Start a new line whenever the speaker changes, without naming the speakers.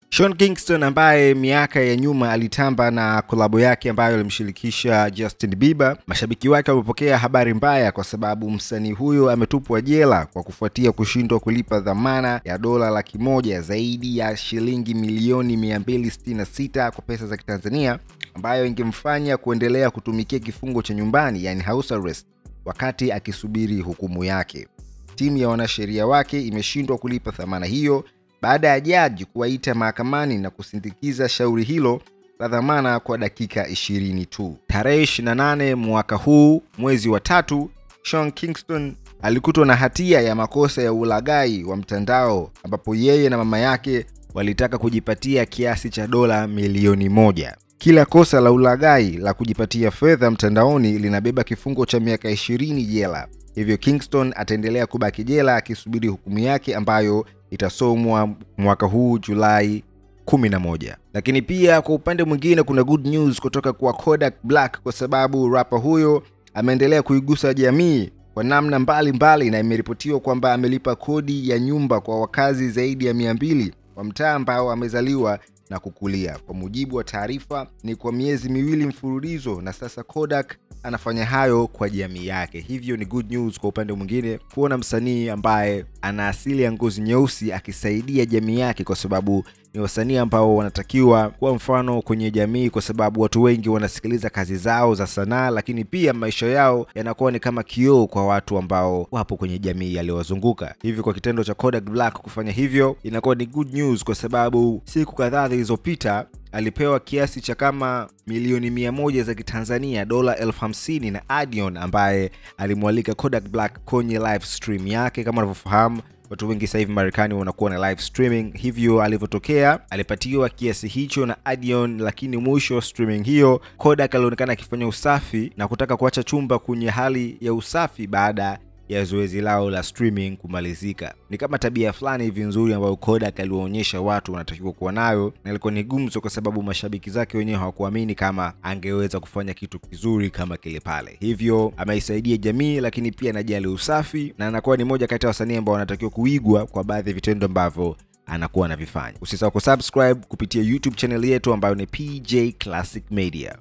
Sean Kingston ambaye miaka ya nyuma alitamba na kolabo yake ambayo alimshirikisha Justin Bieber, mashabiki wake wamepokea habari mbaya kwa sababu msanii huyo ametupwa jela kwa kufuatia kushindwa kulipa dhamana ya dola $100,000 zaidi ya shilingi milioni 266 kwa pesa za Kitanzania, ambayo ingemfanya kuendelea kutumikia kifungo cha nyumbani, yani house arrest, wakati akisubiri hukumu yake. Timu ya wanasheria wake imeshindwa kulipa dhamana hiyo baada ya jaji kuwaita mahakamani na kusindikiza shauri hilo la dhamana kwa dakika 20 tu. Tarehe 28 mwaka huu, mwezi wa 3, Sean Kingston alikutwa na hatia ya makosa ya ulaghai wa mtandao, ambapo yeye na mama yake walitaka kujipatia kiasi cha dola milioni 1. Kila kosa la ulaghai la kujipatia fedha mtandaoni linabeba kifungo cha miaka 20 jela. Hivyo Kingston ataendelea kubaki jela akisubiri hukumu yake ambayo itasomwa mwaka huu Julai 11. Lakini pia kwa upande mwingine kuna good news kutoka kwa Kodak Black, kwa sababu rapper huyo ameendelea kuigusa jamii kwa namna mbalimbali na imeripotiwa kwamba amelipa kodi ya nyumba kwa wakazi zaidi ya 200 wa mtaa ambao amezaliwa na kukulia. Kwa mujibu wa taarifa, ni kwa miezi 2 mfululizo, na sasa Kodak anafanya hayo kwa jamii yake. Hivyo ni good news kwa upande mwingine kuona msanii ambaye ana asili ya ngozi nyeusi akisaidia jamii yake, kwa sababu ni wasanii ambao wanatakiwa kuwa mfano kwenye jamii, kwa sababu watu wengi wanasikiliza kazi zao za sanaa, lakini pia maisha yao yanakuwa ni kama kioo kwa watu ambao wapo kwenye jamii yaliyowazunguka. Hivyo kwa kitendo cha Kodak Black kufanya hivyo inakuwa ni good news, kwa sababu siku kadhaa zilizopita alipewa kiasi cha kama milioni 100 za Kitanzania, dola 50,000 na Adion, ambaye alimwalika Kodak Black kwenye live stream yake. Kama unavyofahamu, watu wengi sasa hivi Marekani wanakuwa na live streaming, hivyo alivyotokea alipatiwa kiasi hicho na Adion. Lakini mwisho wa streaming hiyo Kodak alionekana akifanya usafi na kutaka kuacha chumba kwenye hali ya usafi baada ya zoezi lao la streaming kumalizika. Ni kama tabia fulani hivi nzuri ambayo Kodak aliwaonyesha watu wanatakiwa kuwa nayo, na ilikuwa ni gumzo kwa sababu mashabiki zake wenyewe hawakuamini kama angeweza kufanya kitu kizuri kama kile pale. Hivyo ameisaidia jamii, lakini pia anajali usafi, na anakuwa ni moja kati ya wasanii ambao wanatakiwa kuigwa kwa baadhi ya vitendo ambavyo anakuwa anavifanya. Usisahau kusubscribe kupitia YouTube channel yetu ambayo ni PJ Classic Media.